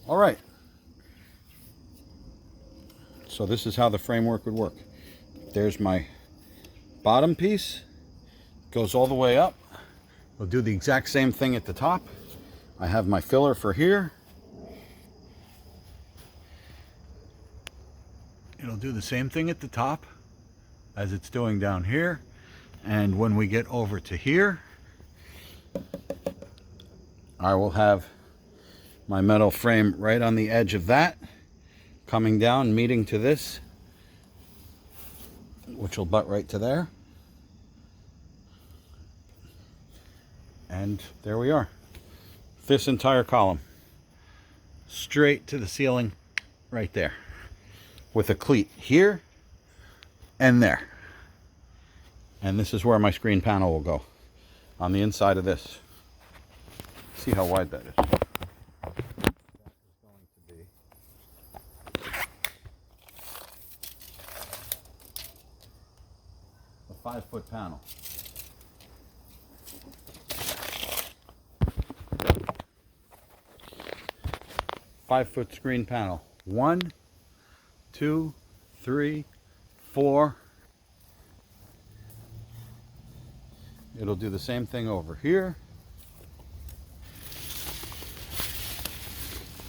All right. So this is how the framework would work. There's my bottom piece, goes all the way up. We'll do the exact same thing at the top. I have my filler for here. It'll do the same thing at the top as it's doing down here. And when we get over to here, I will have my metal frame right on the edge of that, coming down, meeting to this, which will butt right to there. And there we are. This entire column, straight to the ceiling right there, with a cleat here and there. And this is where my screen panel will go, on the inside of this. See how wide that is. That is going to be a 5-foot panel. Five-foot screen panel. 1, 2, 3, 4. It'll do the same thing over here.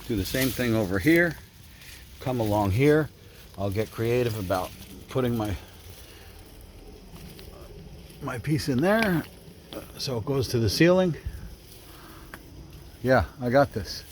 Do the same thing over here. Come along here. I'll get creative about putting my piece in there so it goes to the ceiling. Yeah, I got this.